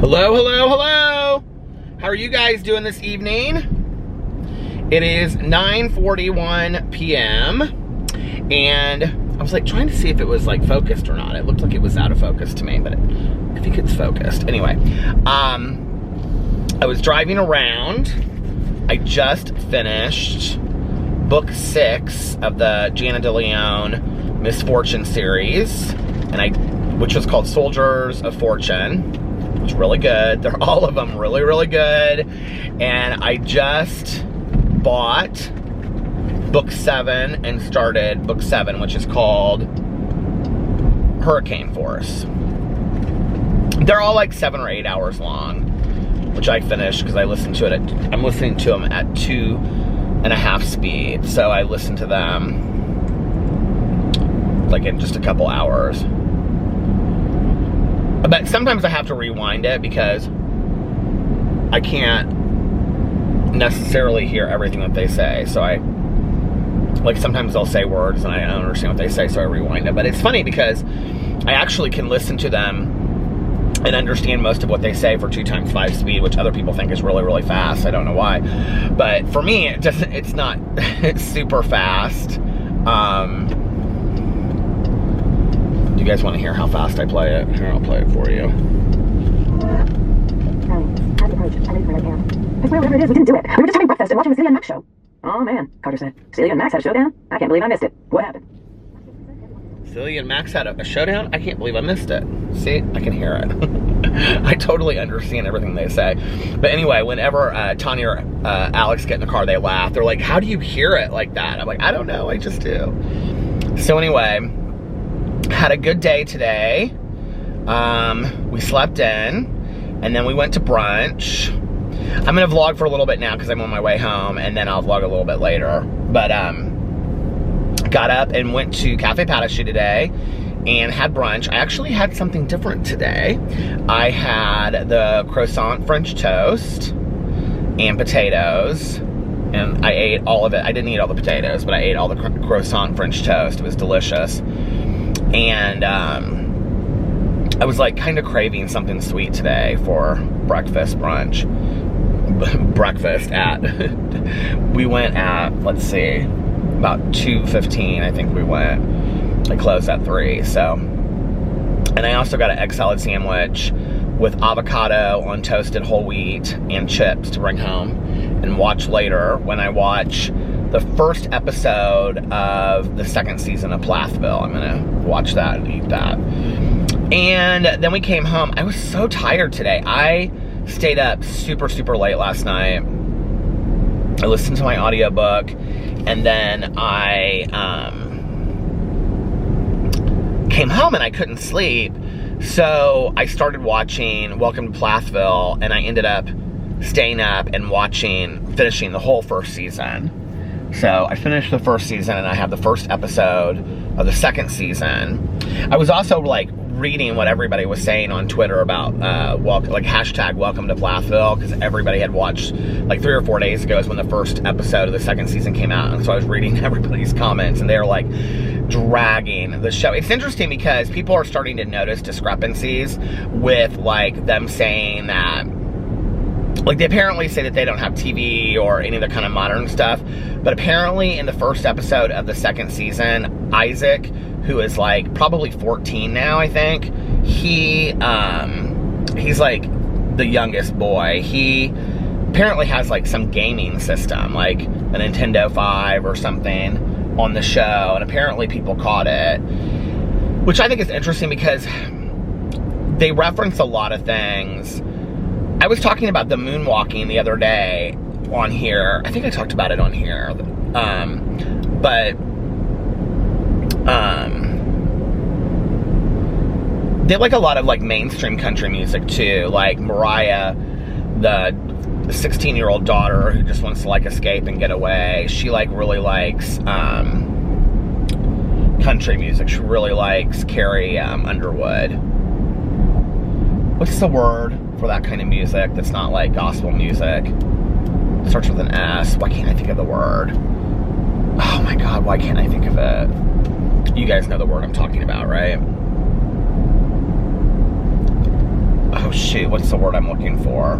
Hello, hello, hello. How are you guys doing this evening? It is 9:41 p.m. and I was like trying to see if it was like focused or not. It looked like it was out of focus to me, but I think it's focused. Anyway, I was driving around. I just finished book 6 of the Jana DeLeon Misfortune series, which was called Soldiers of Fortune. It's really good. They're all of them really, really good. And I just bought book 7 and started book 7, which is called Hurricane Force. They're all like 7 or 8 hours long, which I finished because I listened to it I'm listening to them at 2.5 speed. So I listened to them like in just a couple hours. But sometimes I have to rewind it because I can't necessarily hear everything that they say. So sometimes they'll say words and I don't understand what they say, so I rewind it. But it's funny because I actually can listen to them and understand most of what they say for 2x5 speed, which other people think is really, really fast. I don't know why. But for me, it's not it's super fast. Do you guys want to hear how fast I play it? Here, I'll play it for you. I swear, whatever it is, we didn't do it. We were just having breakfast and watching the Celia and Max show. Oh, man, Carter said. Celia and Max had a showdown? I can't believe I missed it. What happened? Celia and Max had a showdown? I can't believe I missed it. See? I can hear it. I totally understand everything they say. But anyway, whenever Tanya or Alex get in the car, they laugh. They're like, how do you hear it like that? I'm like, I don't know. I just do. So anyway, had a good day today. We slept in, and then we went to brunch. I'm gonna vlog for a little bit now because I'm on my way home, and then I'll vlog a little bit later. But got up and went to Cafe Patache today and had brunch. I actually had something different today. I had the croissant French toast and potatoes, and I ate all of it. I didn't eat all the potatoes, but I ate all the croissant French toast. It was delicious. And I was like kind of craving something sweet today for brunch. We went at, let's see, about 2:15, I think we went. I closed at 3, so. And I also got an egg salad sandwich with avocado on toasted whole wheat and chips to bring home and watch later when I watch the first episode of the 2nd season of Plathville. I'm gonna watch that and eat that. And then we came home. I was so tired today. I stayed up super, super late last night. I listened to my audiobook, and then I came home and I couldn't sleep. So I started watching Welcome to Plathville, and I ended up staying up and finishing the whole 1st season. So I finished the 1st season, and I have the 1st episode of the 2nd season. I was also like reading what everybody was saying on Twitter about hashtag Welcome to Plathville, because everybody had watched like 3 or 4 days ago is when the 1st episode of the 2nd season came out, and so I was reading everybody's comments, and they're like dragging the show. It's interesting because people are starting to notice discrepancies with like them saying that, like, they apparently say that they don't have TV or any of the kind of modern stuff, but apparently in the 1st episode of the 2nd season, Isaac, who is like probably 14 now, I think, he's like the youngest boy. He apparently has like some gaming system, like a Nintendo 5 or something on the show, and apparently people caught it, which I think is interesting because they reference a lot of things. I was talking about the moonwalking the other day on here. I think I talked about it on here. They like a lot of like mainstream country music too. Like Mariah, the 16-year-old daughter who just wants to like escape and get away. She like really likes country music. She really likes Carrie Underwood. What's the word for that kind of music that's not like gospel music? It starts with an S. Why can't I think of the word? Oh my God, why can't I think of it? You guys know the word I'm talking about, right? Oh shoot, what's the word I'm looking for?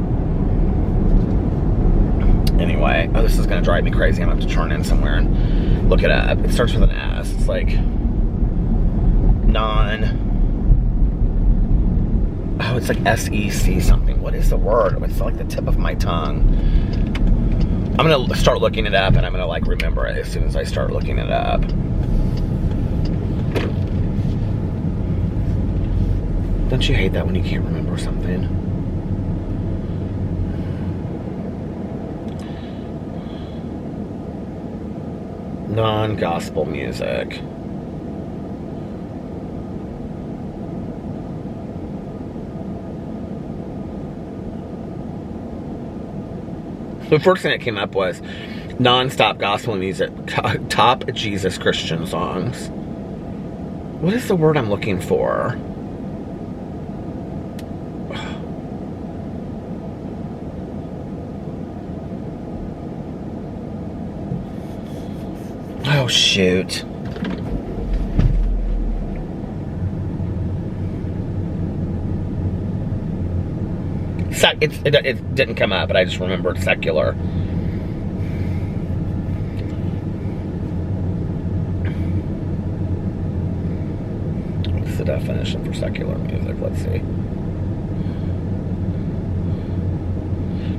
Anyway, oh, this is gonna drive me crazy. I'm gonna have to turn in somewhere and look it up. It starts with an S. It's like oh, it's like SEC something. What is the word? It's like the tip of my tongue. I'm gonna start looking it up, and I'm gonna like remember it as soon as I start looking it up. Don't you hate that when you can't remember something? Non-gospel music. The first thing that came up was non-stop gospel music, top Jesus Christian songs. What is the word I'm looking for? Oh, shoot. It didn't come up, but I just remembered secular. What's the definition for secular music? Let's see.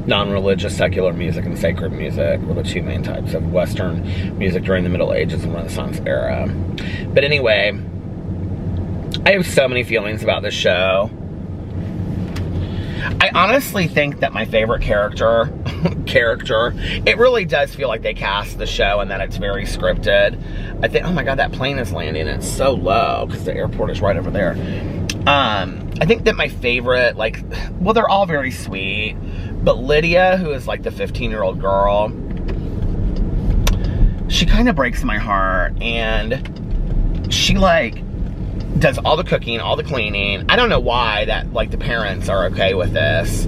Non-religious secular music and sacred music were the two main types of Western music during the Middle Ages and Renaissance era. But anyway, I have so many feelings about this show. I honestly think that my favorite character, it really does feel like they cast the show and that it's very scripted. I think, oh my God, that plane is landing. It's so low because the airport is right over there. I think that my favorite, well, they're all very sweet, but Lydia, who is like the 15-year-old girl, she kind of breaks my heart, and she does all the cooking, all the cleaning. I don't know why that the parents are okay with this,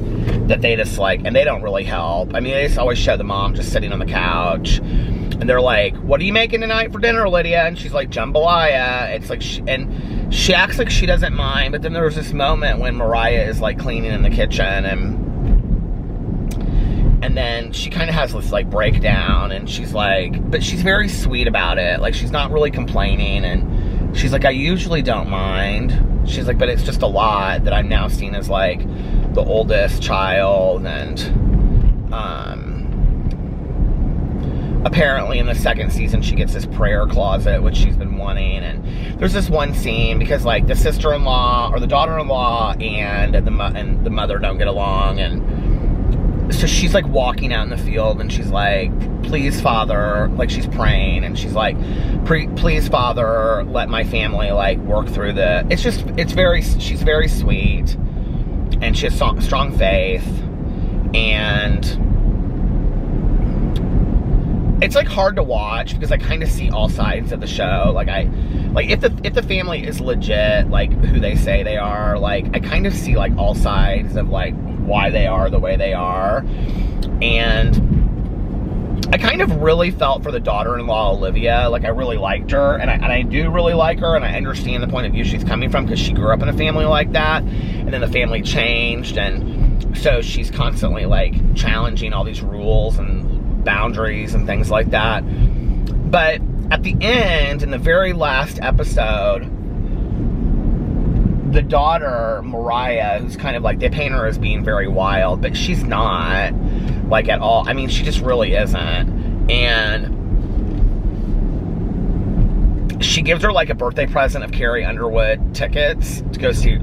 that they just and they don't really help. I mean, they just always show the mom just sitting on the couch, and they're like, "What are you making tonight for dinner, Lydia?" And she's like, "Jambalaya." It's like, she acts like she doesn't mind, but then there's this moment when Mariah is cleaning in the kitchen, and then she kind of has this breakdown, and she's but she's very sweet about it. She's not really complaining, and she's like, "I usually don't mind." She's like, "But it's just a lot that I'm now seen as the oldest child," and apparently in the second season she gets this prayer closet, which she's been wanting. And there's this one scene because the sister-in-law or the daughter-in-law and the mother don't get along, and so she's walking out in the field, and she's like, "Please, Father," she's praying, and she's like, "Please, Father, let my family work through the." She's very sweet, and she has strong faith, and it's hard to watch because I kind of see all sides of the show. If the family is legit, who they say they are, I kind of see all sides of why they are the way they are. And I kind of really felt for the daughter-in-law, Olivia. I really liked her, and I do really like her, and I understand the point of view she's coming from because she grew up in a family like that, and then the family changed, and so she's constantly challenging all these rules and boundaries and things like that. But at the end, in the very last episode, the daughter, Mariah, who's kind of they paint her as being very wild, but she's not, at all. I mean, she just really isn't. And she gives her, a birthday present of Carrie Underwood tickets to go see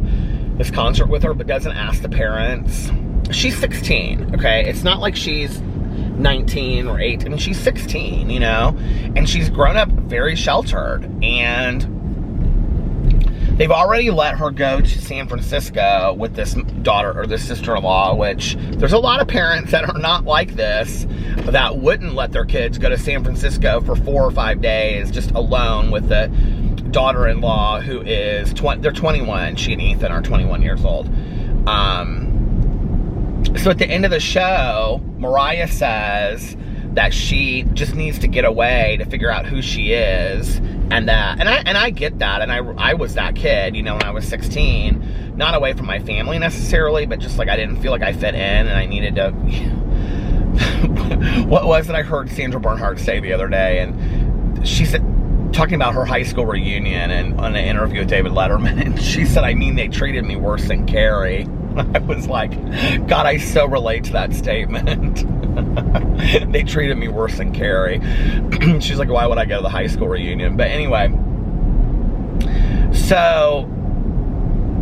this concert with her, but doesn't ask the parents. She's 16, okay? It's not like she's 19 or 8. I mean, she's 16, and she's grown up very sheltered, and they've already let her go to San Francisco with this daughter or this sister-in-law, which there's a lot of parents that are not like this, that wouldn't let their kids go to San Francisco for 4 or 5 days just alone with the daughter-in-law who is they're 21. She and Ethan are 21 years old. So at the end of the show, Mariah says that she just needs to get away to figure out who she is And I get that, and I was that kid, when I was 16, not away from my family necessarily, but just like I didn't feel like I fit in, and I needed to. What was it I heard Sandra Bernhard say the other day? And she said, talking about her high school reunion and on an interview with David Letterman, and she said, they treated me worse than Carrie. I was like, God, I so relate to that statement. They treated me worse than Carrie. She's like, why would I go to the high school reunion? But anyway, so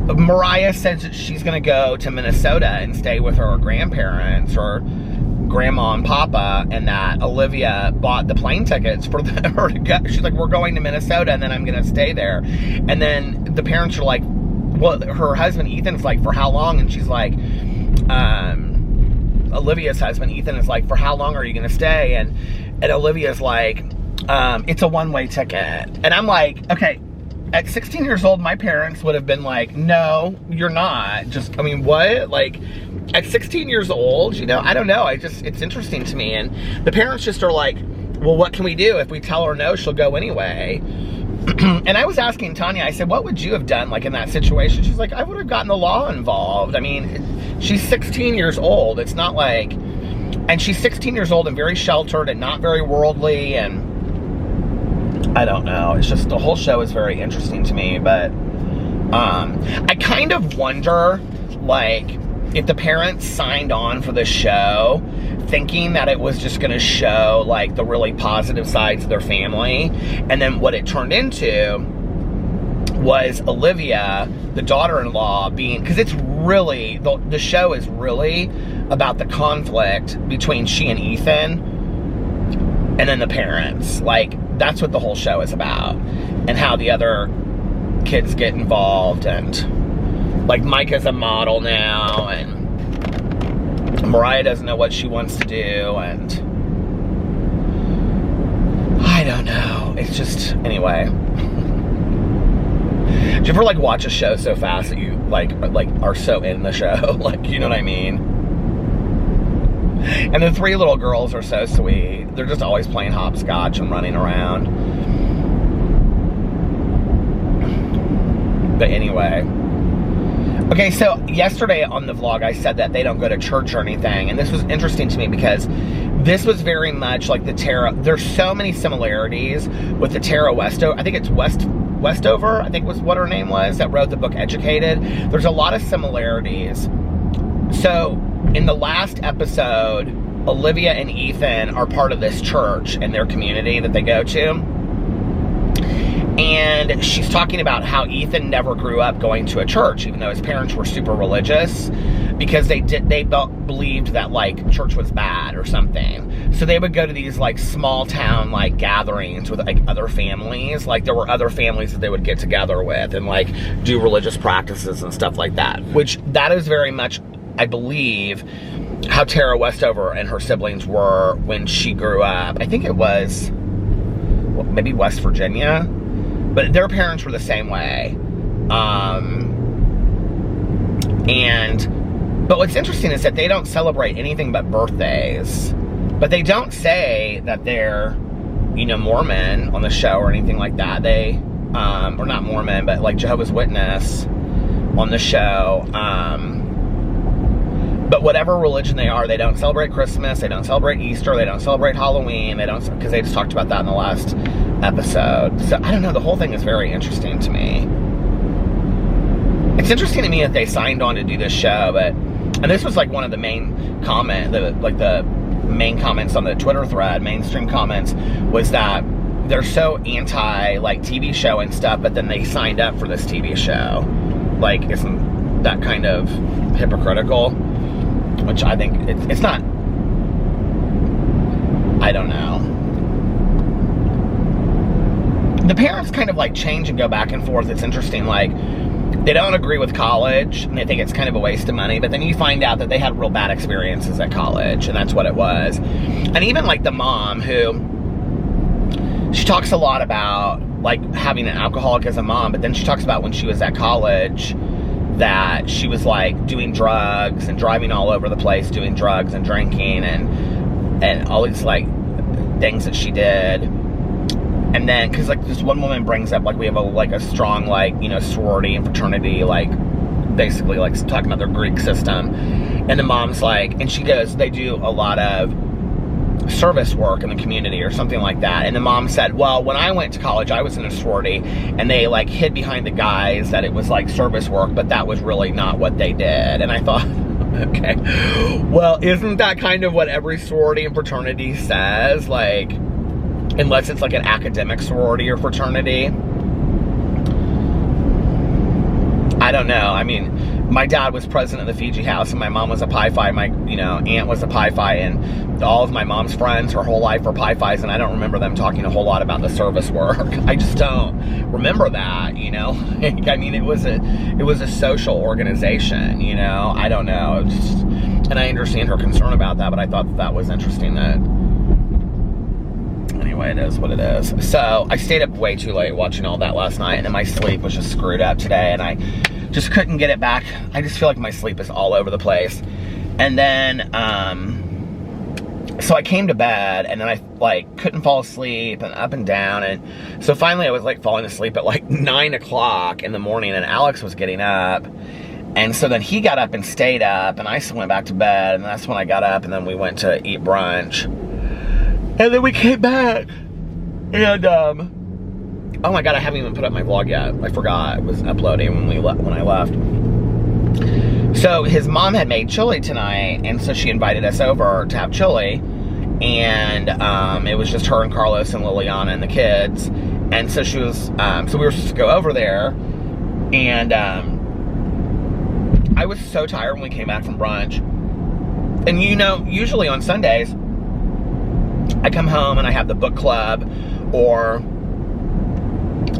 Mariah says that she's going to go to Minnesota and stay with her grandparents or grandma and papa, and that Olivia bought the plane tickets for her to go. She's like, we're going to Minnesota, and then I'm going to stay there. And then the parents are like, well, her husband Ethan's like, for how long? And she's like, Olivia's husband Ethan is like, for how long are you going to stay? And Olivia's like, it's a one-way ticket. And I'm like, okay, at 16 years old, my parents would have been like, no, you're not. What? Like, at 16 years old, I don't know. It's interesting to me. And the parents just are like, well, what can we do? If we tell her no, she'll go anyway. And I was asking Tanya, I said, what would you have done, like, in that situation? She's like, I would have gotten the law involved. She's 16 years old. It's not like, and she's 16 years old and very sheltered and not very worldly, and I don't know. It's just, the whole show is very interesting to me, but I kind of wonder, like, if the parents signed on for the show thinking that it was just going to show, like, the really positive sides of their family, and then what it turned into was Olivia, the daughter-in-law, being, because it's really, the show is really about the conflict between she and Ethan, and then the parents. Like, that's what the whole show is about, and how the other kids get involved, and like Micah's a model now, and Mariah doesn't know what she wants to do, and I don't know. It's just, anyway. Do you ever, like, watch a show so fast that you, like are so in the show? Like, you know what I mean? And the three little girls are so sweet. They're just always playing hopscotch and running around. But anyway. Okay, so yesterday on the vlog, I said that they don't go to church or anything. And this was interesting to me because this was very much like the Tara. There's so many similarities with the Tara Westover. I think it's Westover, I think was what her name was, that wrote the book Educated. There's a lot of similarities. So in the last episode, Olivia and Ethan are part of this church in their community that they go to. And she's talking about how Ethan never grew up going to a church, even though his parents were super religious, because they believed that, like, church was bad or something. So they would go to these, like, small town, like, gatherings with, like, other families. Like, there were other families that they would get together with and, like, do religious practices and stuff like that. Which, that is very much, I believe, how Tara Westover and her siblings were when she grew up. I think it was, well, maybe West Virginia. But their parents were the same way. But what's interesting is that they don't celebrate anything but birthdays. But they don't say that they're, Mormon on the show or anything like that. They, or not Mormon, but like Jehovah's Witness on the show. But whatever religion they are, they don't celebrate Christmas, they don't celebrate Easter, they don't celebrate Halloween, because they just talked about that in the last episode. So, I don't know, the whole thing is very interesting to me. It's interesting to me that they signed on to do this show, and this was like one of the main the main comments on the Twitter thread, mainstream comments, was that they're so anti, like, TV show and stuff, but then they signed up for this TV show. Like, isn't that kind of hypocritical? Which I think it's not. I don't know. The parents kind of, like, change and go back and forth. It's interesting, like, they don't agree with college, and they think it's kind of a waste of money, but then you find out that they had real bad experiences at college, and that's what it was. And even, like, the mom, who, she talks a lot about, like, having an alcoholic as a mom, but then she talks about when she was at college, that she was, like, doing drugs and driving all over the place, doing drugs and drinking and all these, like, things that she did. And then, because like this one woman brings up, like, we have a strong, like, you know, sorority and fraternity, like, basically like talking about their Greek system. And the mom's like, and she goes, they do a lot of service work in the community or something like that. And the mom said, well, when I went to college, I was in a sorority, and they like hid behind the guise that it was like service work, but that was really not what they did. And I thought, okay, well, isn't that kind of what every sorority and fraternity says? Like, unless it's like an academic sorority or fraternity. I don't know. I mean, my dad was president of the Fiji House, and my mom was a Pi Phi. My, you know, aunt was a Pi Phi, and all of my mom's friends her whole life were Pi Phis, and I don't remember them talking a whole lot about the service work. I just don't remember that, you know. I mean, it was a social organization, you know. I don't know. And I understand her concern about that, but I thought that was interesting that. Anyway, it is what it is. So I stayed up way too late watching all that last night, and then my sleep was just screwed up today, and I just couldn't get it back. I just feel like my sleep is all over the place. And then, so I came to bed, and then I like couldn't fall asleep, and up and down, and so finally I was like falling asleep at like 9 o'clock in the morning, and Alex was getting up. And so then he got up and stayed up, and I still went back to bed, and that's when I got up, and then we went to eat brunch. And then we came back, and oh my god, I haven't even put up my vlog yet. I forgot it was uploading when I left. So his mom had made chili tonight, and so she invited us over to have chili, and it was just her and Carlos and Liliana and the kids, and so she was, so we were supposed to go over there, and I was so tired when we came back from brunch, and you know, usually on Sundays, I come home and I have the book club, or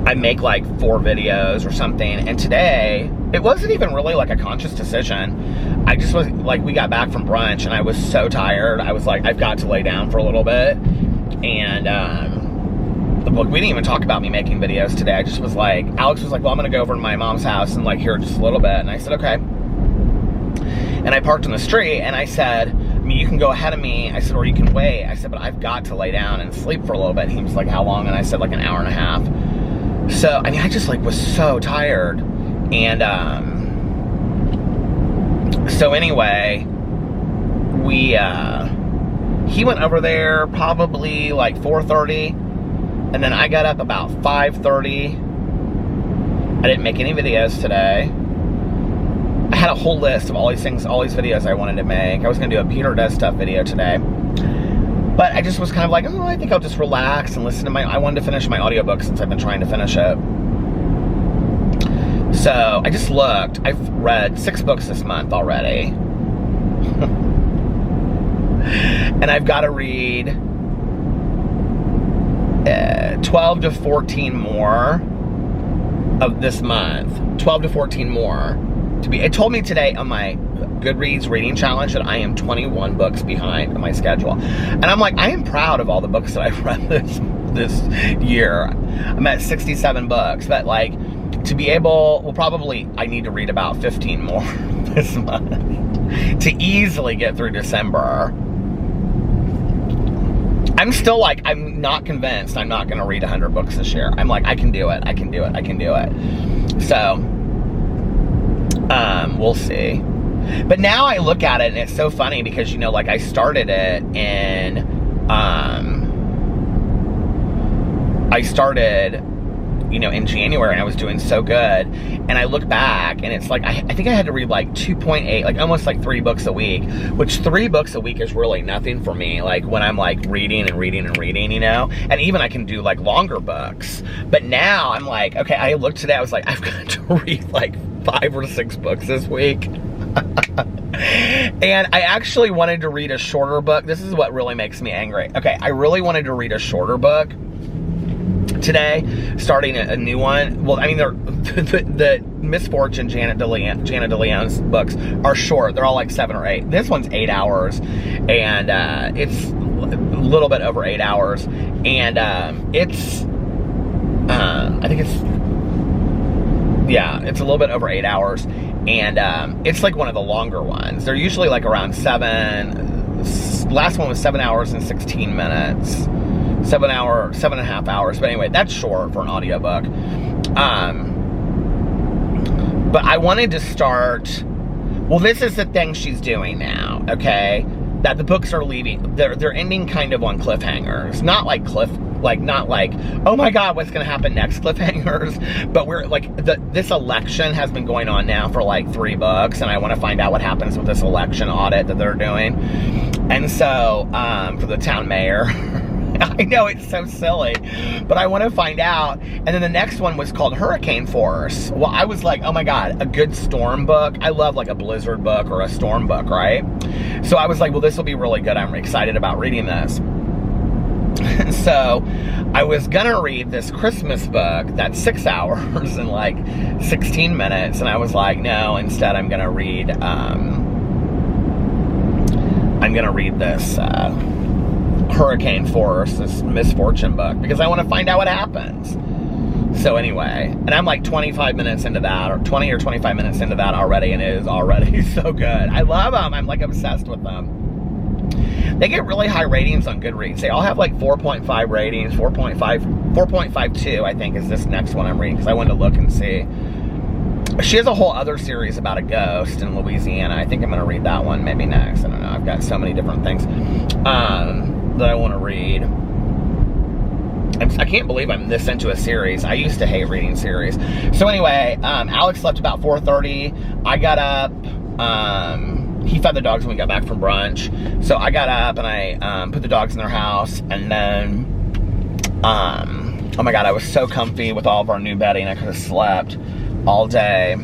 I make like 4 videos or something, and today, it wasn't even really like a conscious decision. I just was like, we got back from brunch and I was so tired. I was like, I've got to lay down for a little bit. And look, we didn't even talk about me making videos today. I just was like, Alex was like, well, I'm gonna go over to my mom's house and like hear just a little bit. And I said, okay. And I parked on the street, and I said, I mean, you can go ahead of me. I said, or you can wait. I said, but I've got to lay down and sleep for a little bit. And he was like, how long? And I said, like an hour and a half. So, I mean, I just like was so tired. And so anyway, he went over there probably like 4:30, and then I got up about 5:30. I didn't make any videos today. I had a whole list of all these things, all these videos I wanted to make. I was gonna do a Peter Does Stuff video today, but I just was kind of like, oh, I think I'll just relax and listen to I wanted to finish my audiobook since I've been trying to finish it. So I just looked. I've read 6 books this month already. And I've got to read 12 to 14 more of this month. 12 to 14 more. It told me today on my Goodreads reading challenge that I am 21 books behind on my schedule. And I'm like, I am proud of all the books that I've read this year. I'm at 67 books, but like, to be able, well, probably I need to read about 15 more this month to easily get through December. I'm still like, I'm not convinced I'm not going to read 100 books this year. I'm like, I can do it. I can do it. I can do it. So, we'll see. But now I look at it, and it's so funny because, you know, like I started it in, you know, in January, and I was doing so good, and I look back, and it's like, I think I had to read like 2.8, like almost like 3 books a week, which 3 books a week is really nothing for me, like when I'm like reading and reading and reading, you know, and even I can do like longer books, but now I'm like, okay, I looked today, I was like, I've got to read like 5 or 6 books this week. And I actually wanted to read a shorter book. This is what really makes me angry. Okay, I really wanted to read a shorter book today, starting a new one. Well, I mean, the Misfortune Janet DeLeon's books are short. They're all like 7 or 8. This one's 8 hours, and it's a little bit over 8 hours, and it's I think it's, yeah, it's a little bit over 8 hours, and it's like one of the longer ones. They're usually like around 7. Last one was 7 hours and 16 minutes. 7.5 hours. But anyway, that's short for an audiobook. But I wanted to start, well, this is the thing she's doing now, okay? That the books are leaving, they're ending kind of on cliffhangers. Not like oh my God, what's gonna happen next cliffhangers? But we're like, this election has been going on now for like 3 books, and I want to find out what happens with this election audit that they're doing. And so, for the town mayor, I know it's so silly, but I want to find out. And then the next one was called Hurricane Force. Well, I was like, oh my God, a good storm book. I love like a blizzard book or a storm book, right? So I was like, well, this will be really good. I'm excited about reading this. So I was gonna read this Christmas book that's 6 hours and like 16 minutes, and I was like, no, instead I'm gonna read this Hurricane Force, this misfortune book, because I want to find out what happens. So anyway, and I'm like 25 minutes into that, or 20 or 25 minutes into that already, and it is already so good. I love them. I'm like obsessed with them. They get really high ratings on Goodreads. They all have like 4.5 ratings, 4.52, I think, is this next one I'm reading, because I wanted to look and see. She has a whole other series about a ghost in Louisiana. I think I'm going to read that one maybe next. I don't know. I've got so many different things that I want to read. I can't believe I'm this into a series. I used to hate reading series. So anyway, Alex left about 4:30. I got up. He fed the dogs when we got back from brunch. So I got up and I put the dogs in their house. And then, oh my God, I was so comfy with all of our new bedding. I could have slept all day.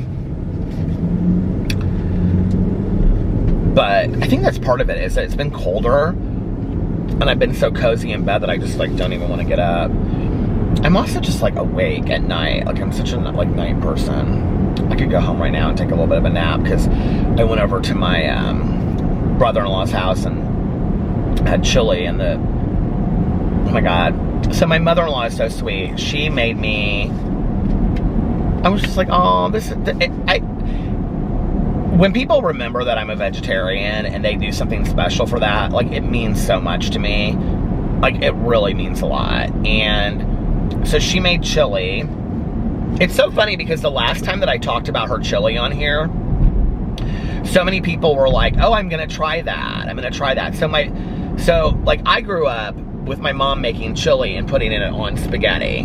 But I think that's part of it, is that it's been colder. And I've been so cozy in bed that I just like don't even want to get up. I'm also just like awake at night. Like I'm such a like night person. I could go home right now and take a little bit of a nap, because I went over to my brother-in-law's house and had chili, and oh my God. So my mother-in-law is so sweet. She made me, I was just like, oh, when people remember that I'm a vegetarian and they do something special for that, like it means so much to me. Like it really means a lot. And so she made chili. It's so funny because the last time that I talked about her chili on here, so many people were like, oh, I'm gonna try that. I'm gonna try that. So like I grew up with my mom making chili and putting it on spaghetti.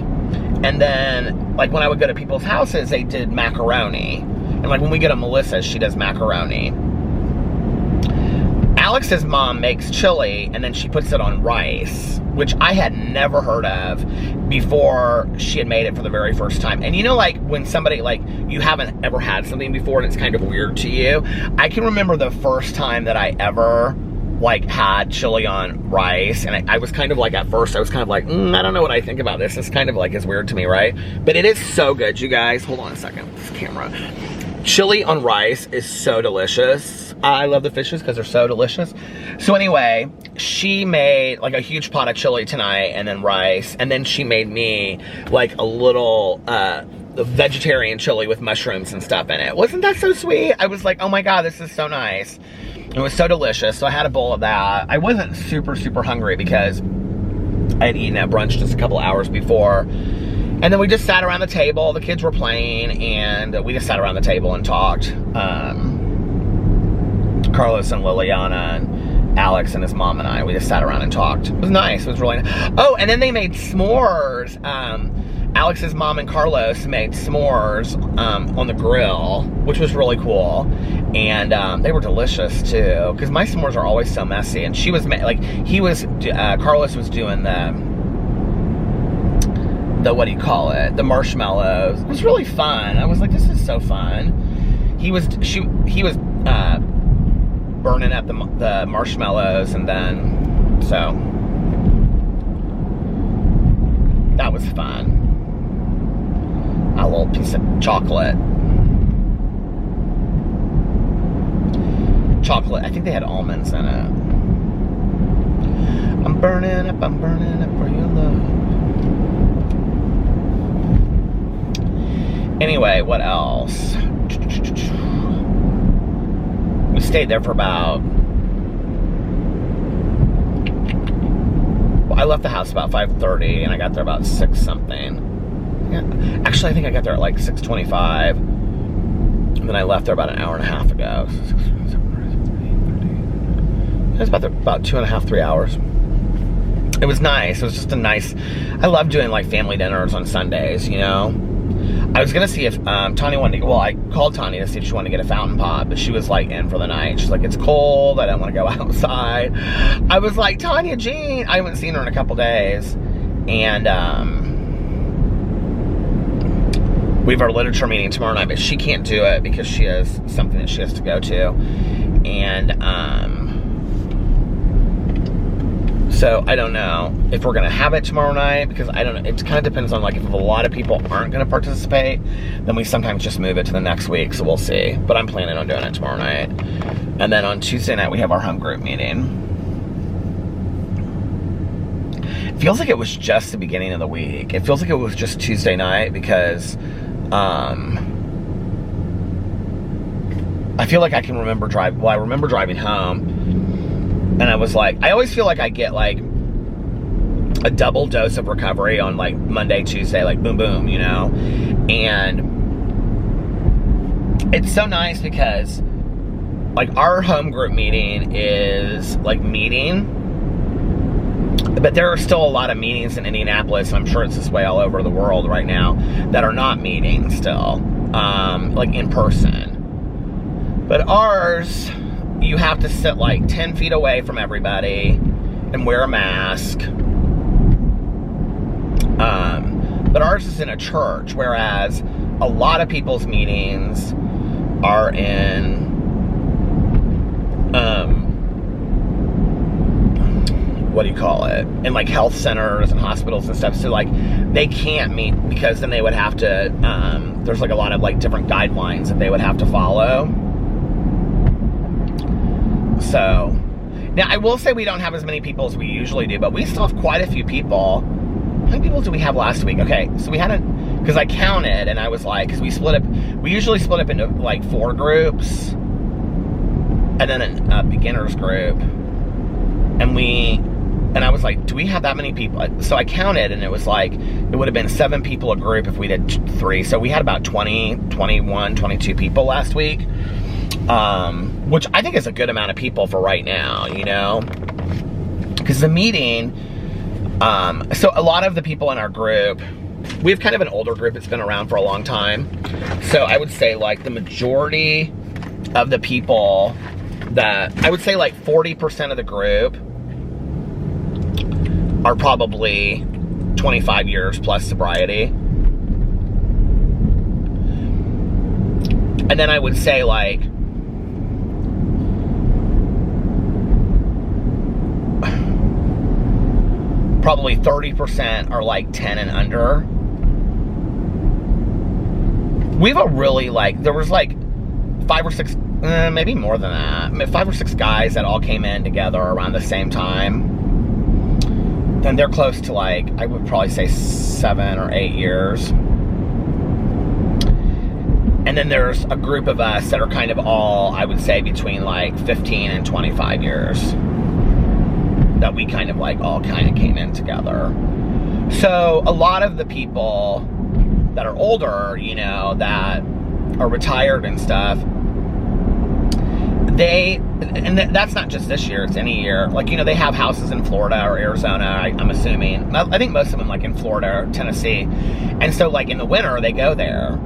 And then like when I would go to people's houses, they did macaroni. And like when we go to Melissa's, she does macaroni. Alex's mom makes chili and then she puts it on rice, which I had never heard of before she had made it for the very first time. And you know, like when somebody, like you haven't ever had something before and it's kind of weird to you. I can remember the first time that I ever like had chili on rice, and I was kind of like, at first I was kind of like, I don't know what I think about this. It's kind of like, it's weird to me, right? But it is so good, you guys. Hold on a second, this camera. Chili on rice is so delicious. I love the fishes because they're so delicious. So anyway, she made like a huge pot of chili tonight, and then rice, and then she made me like a little vegetarian chili with mushrooms and stuff in it. Wasn't that so sweet? I was like, oh my God, this is so nice. It was so delicious. So I had a bowl of that. I wasn't super, super hungry because I had eaten at brunch just a couple hours before. And then we just sat around the table. The kids were playing, and we just sat around the table and talked. Carlos and Liliana and Alex and his mom and I, we just sat around and talked. It was nice. It was really nice. Oh, and then they made s'mores. Alex's mom and Carlos made s'mores on the grill, which was really cool. And they were delicious too, because my s'mores are always so messy. And she was Carlos was doing the what do you call it? The marshmallows. It was really fun. I was like, this is so fun. He was burning up the marshmallows, and then so that was fun. A little piece of chocolate. I think they had almonds in it. I'm burning up for your love. Anyway, what else? We stayed there for about I left the house about 5:30, and I got there about 6 something. Yeah. Actually, I think I got there at like 6:25, and then I left there about an hour and a half ago. It was about 2.5, 3 hours. It was nice. It was just a nice, I love doing like family dinners on Sundays, you know. I was gonna see if Tanya wanted to, well, I called Tanya to see if she wanted to get a fountain pop, but she was like in for the night. She's like, it's cold, I don't want to go outside. I was like, Tanya Jean, I haven't seen her in a couple days. And we have our literature meeting tomorrow night, but she can't do it because she has something that she has to go to. And so I don't know if we're gonna have it tomorrow night, because I don't know, it kind of depends on like if a lot of people aren't gonna participate, then we sometimes just move it to the next week, so we'll see. But I'm planning on doing it tomorrow night. And then on Tuesday night we have our home group meeting. It feels like it was just the beginning of the week. It feels like it was just Tuesday night, because I feel like I can remember I remember driving home, and I was like, I always feel like I get like a double dose of recovery on like Monday, Tuesday, like boom, boom, you know? And it's so nice because like our home group meeting is like meeting, but there are still a lot of meetings in Indianapolis, and I'm sure it's this way all over the world right now, that are not meeting still, like in person. But ours, you have to sit like 10 feet away from everybody and wear a mask. But ours is in a church, whereas a lot of people's meetings are in, what do you call it? In like health centers and hospitals and stuff. So like they can't meet, because then they would have to, there's like a lot of like different guidelines that they would have to follow. So, now I will say we don't have as many people as we usually do, but we still have quite a few people. How many people did we have last week? Okay, so we had because I counted, and I was like, because we usually split up into like 4 groups, and then a beginner's group, and I was like, do we have that many people? So I counted, and it was like, it would have been 7 people a group if we did 3, so we had about 20, 21, 22 people last week. Which I think is a good amount of people for right now, you know, because the meeting, so a lot of the people in our group, we have kind of an older group that's been around for a long time. So I would say like the majority of the people that, I would say like 40% of the group are probably 25 years plus sobriety. And then I would say like, probably 30% are like 10 and under. We have a really like, there was like 5 or 6, maybe more than that, 5 or 6 guys that all came in together around the same time. And they're close to like, I would probably say 7 or 8 years. And then there's a group of us that are kind of all, I would say, between like 15 and 25 years. That we kind of like all kind of came in together. So a lot of the people that are older, you know, that are retired and stuff, that's not just this year, it's any year. Like, you know, they have houses in Florida or Arizona, I'm assuming. I think most of them like in Florida or Tennessee. And so like in the winter, they go there.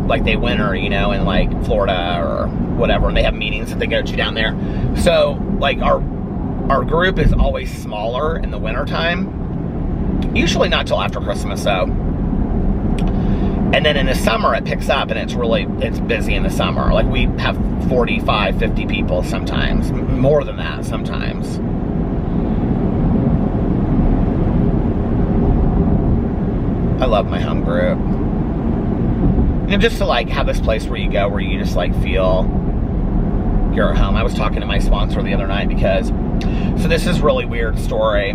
Like they winter, you know, in like Florida or whatever, and they have meetings that they go to down there. So like our group is always smaller in the wintertime. Usually not till after Christmas, though. And then in the summer, it picks up, and it's busy in the summer. Like, we have 45, 50 people sometimes. More than that sometimes. I love my home group. You know, just to, like, have this place where you go, where you just, like, feel you're at home. I was talking to my sponsor the other night because... So this is a really weird story.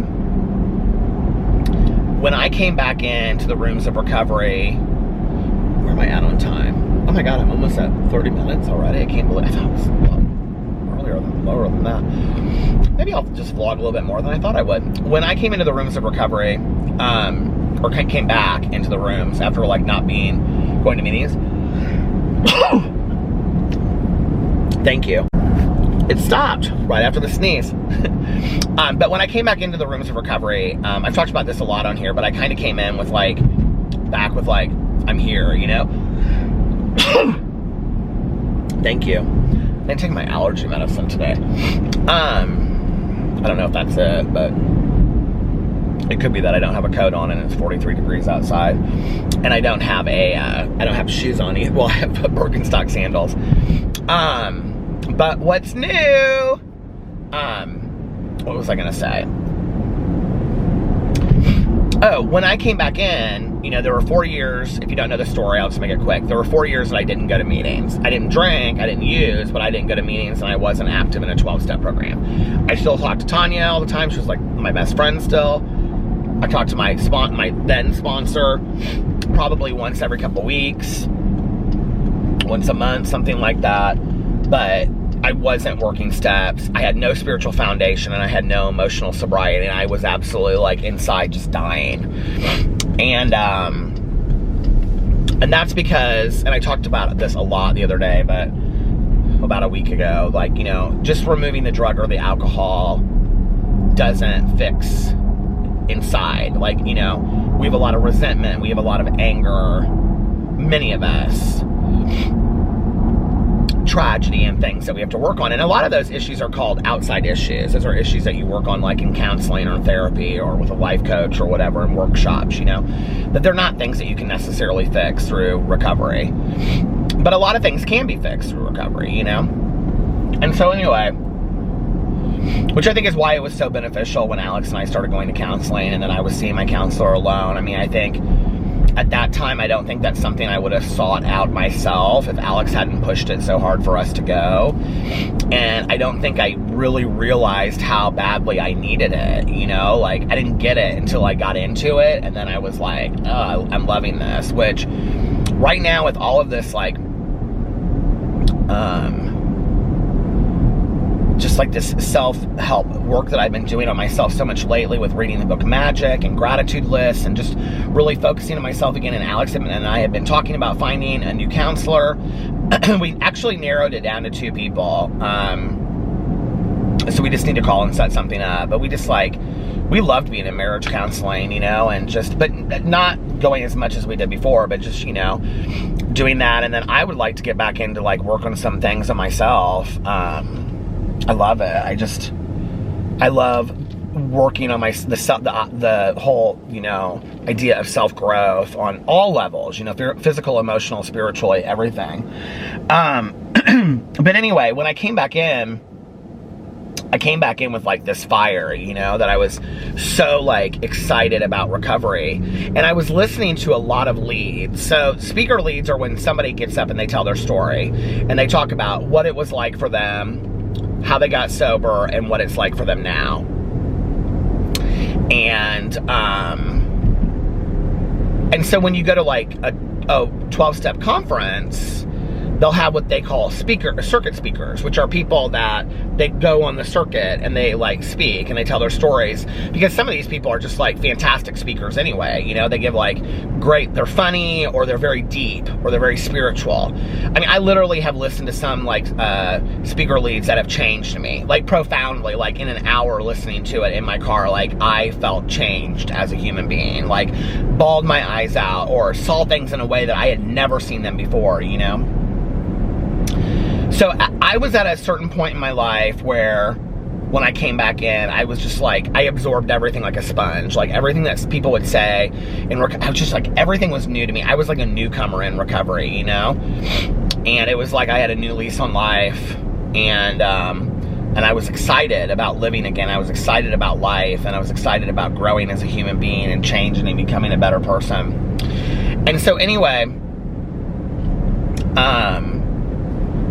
When I came back into the rooms of recovery, where am I at on time? Oh my God, I'm almost at 30 minutes already. I can't believe, I thought it was lower than that. maybe I'll just vlog a little bit more than I thought I would. When I came into the rooms of recovery, or came back into the rooms after like not going to meetings. Thank you. It stopped right after the sneeze. But when I came back into the rooms of recovery, I've talked about this a lot on here, but I kind of came in with like, back with like, I'm here, you know? Thank you. I didn't take my allergy medicine today. I don't know if that's it, but it could be that I don't have a coat on and it's 43 degrees outside, and I don't have I don't have shoes on either. Well, I have Birkenstock sandals. But what's new? What was I gonna say? Oh, when I came back in, you know, there were 4 years, if you don't know the story, I'll just make it quick. There were 4 years that I didn't go to meetings. I didn't drink, I didn't use, but I didn't go to meetings, and I wasn't active in a 12-step program. I still talk to Tanya all the time. She was like my best friend still. I talked to my then sponsor probably once every couple weeks, once a month, something like that. But I wasn't working steps. I had no spiritual foundation, and I had no emotional sobriety, and I was absolutely like inside just dying. And that's because, and I talked about this a lot the other day, but about a week ago, like, you know, just removing the drug or the alcohol doesn't fix inside. Like, you know, we have a lot of resentment, we have a lot of anger, many of us, tragedy and things that we have to work on. And a lot of those issues are called outside issues. Those are issues that you work on like in counseling or therapy or with a life coach or whatever in workshops, you know, that they're not things that you can necessarily fix through recovery. But a lot of things can be fixed through recovery, you know? And so anyway, which I think is why it was so beneficial when Alex and I started going to counseling, and then I was seeing my counselor alone. I mean, I think at that time, I don't think that's something I would have sought out myself if Alex hadn't pushed it so hard for us to go. And I don't think I really realized how badly I needed it, you know? Like, I didn't get it until I got into it, and then I was like, oh, I'm loving this. Which, right now, with all of this, like, just like this self-help work that I've been doing on myself so much lately with reading the book Magic and gratitude lists and just really focusing on myself again. And Alex and I have been talking about finding a new counselor. We actually narrowed it down to 2 people. So we just need to call and set something up. But we just like, we loved being in marriage counseling, you know, and just, but not going as much as we did before, but just, you know, doing that. And then I would like to get back into like work on some things on myself. I love it. I love working on the whole, you know, idea of self-growth on all levels, you know, physical, emotional, spiritually, everything. But anyway, when I came back in with like this fire, you know, that I was so like excited about recovery. And I was listening to a lot of leads. So speaker leads are when somebody gets up and they tell their story and they talk about what it was like for them, how they got sober, and what it's like for them now. And so when you go to like a 12-step conference, they'll have what they call circuit speakers, which are people that they go on the circuit and they like speak and they tell their stories, because some of these people are just like fantastic speakers anyway, you know, they give like great, they're funny, or they're very deep, or they're very spiritual. I mean, I literally have listened to some like speaker leads that have changed me, like profoundly, like in an hour listening to it in my car, like I felt changed as a human being, like bawled my eyes out, or saw things in a way that I had never seen them before, you know? So I was at a certain point in my life where when I came back in, I was just like, I absorbed everything like a sponge, like everything that people would say. I was just like, everything was new to me. I was like a newcomer in recovery, you know? And it was like I had a new lease on life, and I was excited about living again. I was excited about life, and I was excited about growing as a human being and changing and becoming a better person. And so anyway,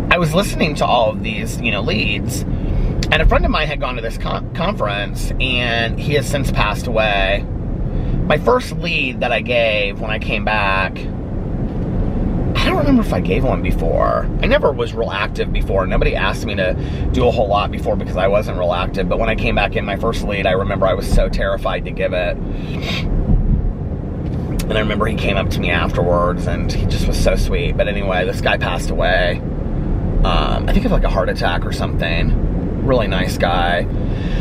I was listening to all of these, you know, leads, and a friend of mine had gone to this conference, and he has since passed away. My first lead that I gave when I came back, I don't remember if I gave one before. I never was real active before. Nobody asked me to do a whole lot before because I wasn't real active. But when I came back in my first lead, I remember I was so terrified to give it. And I remember he came up to me afterwards, and he just was so sweet. But anyway, this guy passed away. I think of like a heart attack or something. Really nice guy.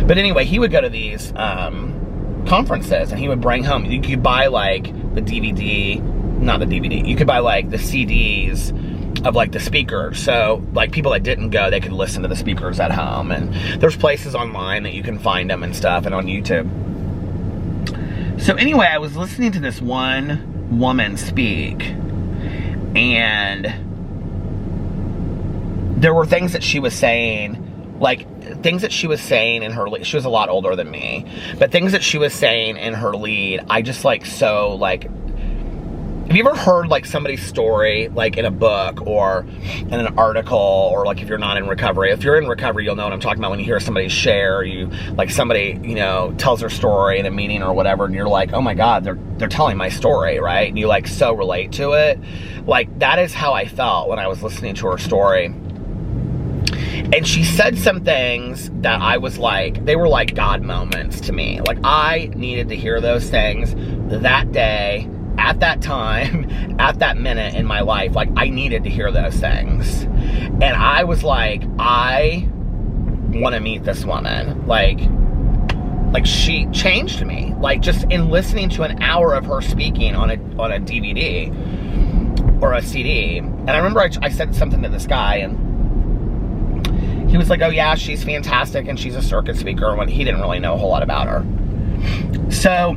But anyway, he would go to these conferences, and he would bring home, you could buy like the DVD, not the DVD, you could buy like the CDs of like the speakers. So like people that didn't go, they could listen to the speakers at home. And there's places online that you can find them and stuff, and on YouTube. So anyway, I was listening to this one woman speak, and there were things that she was saying, like things that she was saying in her lead. She was a lot older than me, but things that she was saying in her lead, I just like, so like, have you ever heard like somebody's story, like in a book or in an article, or like if you're not in recovery? If you're in recovery, you'll know what I'm talking about when you hear somebody share, you like somebody, you know, tells their story in a meeting or whatever, and you're like, oh my God, they're telling my story, right? And you like so relate to it. Like that is how I felt when I was listening to her story. And she said some things that I was like, they were like God moments to me. Like I needed to hear those things that day, at that time, at that minute in my life. Like I needed to hear those things. And I was like, I want to meet this woman. Like she changed me. Like just in listening to an hour of her speaking on a DVD or a CD. And I remember I said something to this guy, and he was like, oh yeah, she's fantastic, and she's a circuit speaker, when he didn't really know a whole lot about her. So,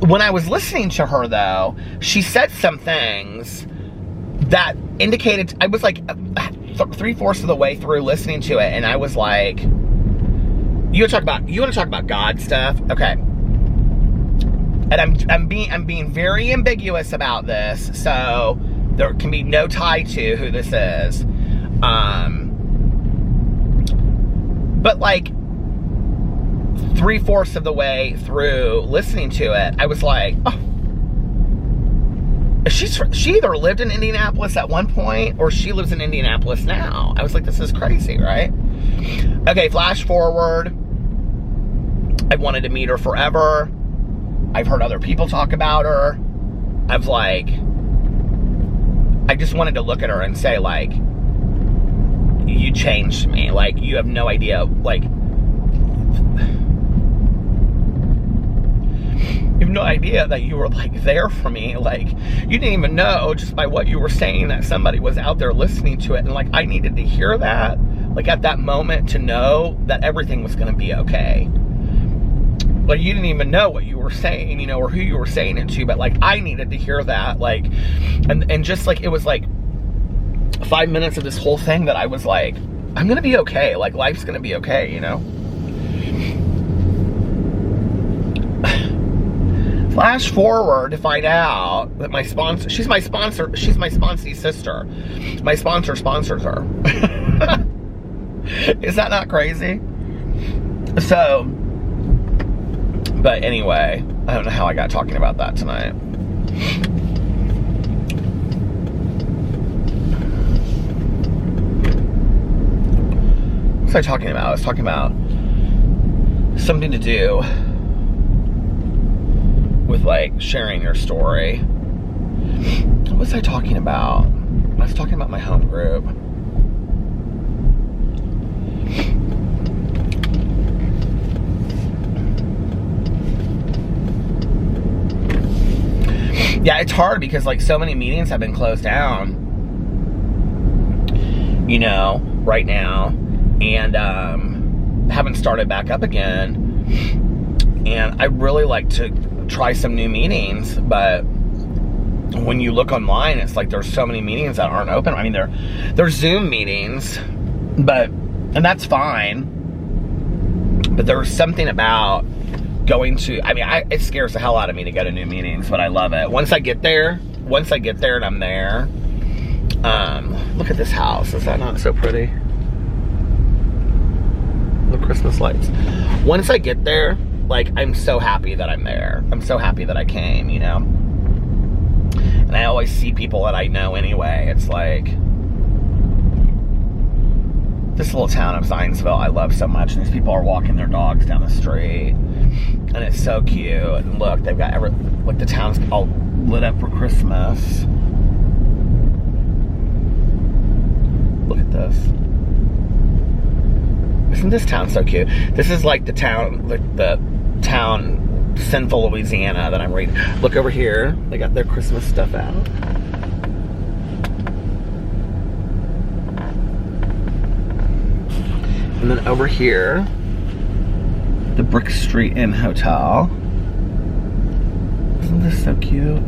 when I was listening to her though, she said some things that indicated, I was like 3/4 of the way through listening to it, and I was like, you want to talk about God stuff? Okay. And I'm being very ambiguous about this, so there can be no tie to who this is. But like 3/4 of the way through listening to it, I was like, oh, she either lived in Indianapolis at one point, or she lives in Indianapolis now. I was like, this is crazy, right? Okay, flash forward. I've wanted to meet her forever. I've heard other people talk about her. I just wanted to look at her and say, like, you changed me. Like, you have no idea. Like, you have no idea that you were, like, there for me. Like, you didn't even know, just by what you were saying, that somebody was out there listening to it. And, like, I needed to hear that, like, at that moment, to know that everything was going to be okay. Like, you didn't even know what you were saying, you know, or who you were saying it to. But, like, I needed to hear that. Like, and just, like, it was, like, 5 minutes of this whole thing that I was like, I'm gonna be okay. Like, life's gonna be okay, you know? Flash forward to find out that my sponsor, she's my sponsee sister. My sponsor sponsors her. Is that not crazy? So, but anyway, I don't know how I got talking about that tonight. What was I talking about? I was talking about something to do with, like, sharing your story. What was I talking about? I was talking about my home group. Yeah, it's hard because, like, so many meetings have been closed down, you know, right now, and haven't started back up again. And I really like to try some new meetings, but when you look online, it's like there's so many meetings that aren't open. I mean, they're Zoom meetings, and that's fine, but there's something about going to, I mean, it scares the hell out of me to go to new meetings, but I love it. Once I get there and I'm there, look at this house. Is that not so pretty? The Christmas lights. Once I get there, like, I'm so happy that I'm there. I'm so happy that I came, you know? And And I always see people that I know anyway. It's like, this little town of Zionsville I love so much. And these people are walking their dogs down the street. And it's so cute. And look, they've got like the town's all lit up for Christmas. Look at this. Isn't this town so cute? This is like the town, Sinful, Louisiana that I'm reading. Look over here. They got their Christmas stuff out. And then over here, the Brick Street Inn Hotel. Isn't this so cute?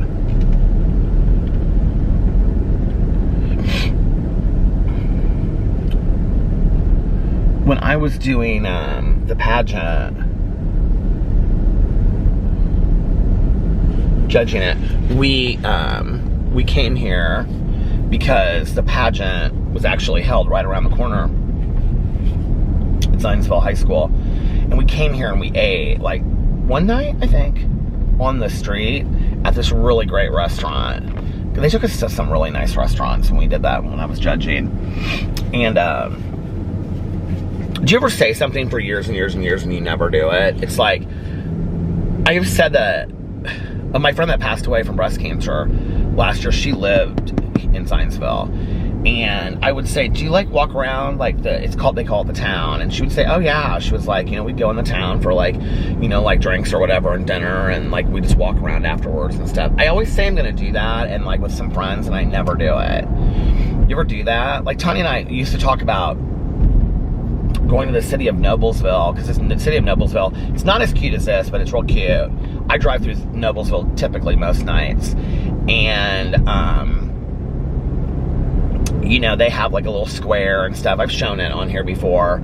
When I was doing the pageant, judging it, we came here because the pageant was actually held right around the corner at Zionsville High School. And we came here and we ate, like, one night, I think, on the street at this really great restaurant. They took us to some really nice restaurants when we did that when I was judging. And, do you ever say something for years and years and years and you never do it? It's like, I have said that, my friend that passed away from breast cancer last year, she lived in Zionsville. And I would say, do you like walk around like they call it the town? And she would say, oh yeah. She was like, you know, we'd go in the town for like, you know, like drinks or whatever and dinner, and like we just walk around afterwards and stuff. I always say I'm gonna do that and like with some friends, and I never do it. You ever do that? Like Tanya and I used to talk about going to the city of Noblesville, because the city of Noblesville, it's not as cute as this, but it's real cute. I drive through Noblesville typically most nights, and you know, they have like a little square and stuff. I've shown it on here before.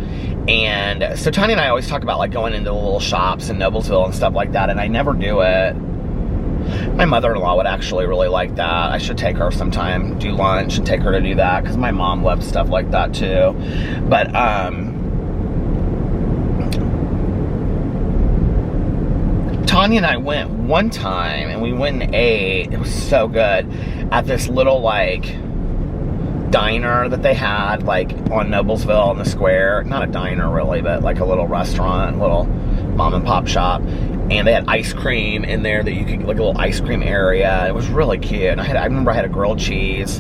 And so Tanya and I always talk about like going into the little shops in Noblesville and stuff like that, and I never do it. My mother-in-law would actually really like that. I should take her sometime, do lunch and take her to do that, because my mom loved stuff like that too. But Tanya and I went one time, and we went and ate. It was so good at this little like diner that they had like on Noblesville in the square. Not a diner really, but like a little restaurant, little mom and pop shop. And they had ice cream in there that you could, like a little ice cream area. It was really cute. And I remember I had a grilled cheese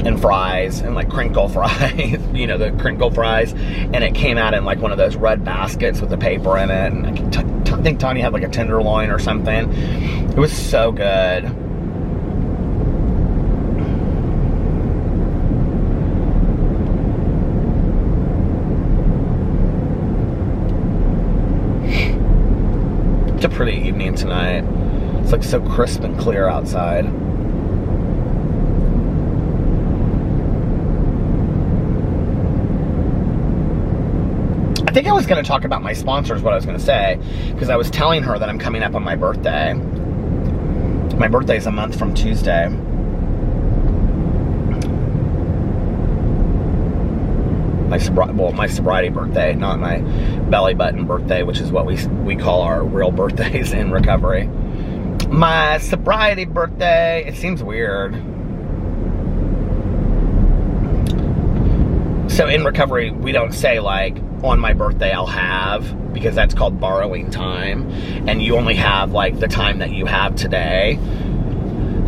and fries and like crinkle fries, you know, the crinkle fries. And it came out in like one of those red baskets with the paper in it. And I think Tanya had like a tenderloin or something. It was so good. It's a pretty evening tonight. It's like so crisp and clear outside. I think I was going to talk about my sponsors, what I was going to say, because I was telling her that I'm coming up on my birthday. My birthday's a month from Tuesday. My sobriety birthday, not my belly button birthday, which is what we call our real birthdays in recovery. My sobriety birthday, it seems weird. So in recovery, we don't say like, on my birthday I'll have, because that's called borrowing time, and you only have like the time that you have today.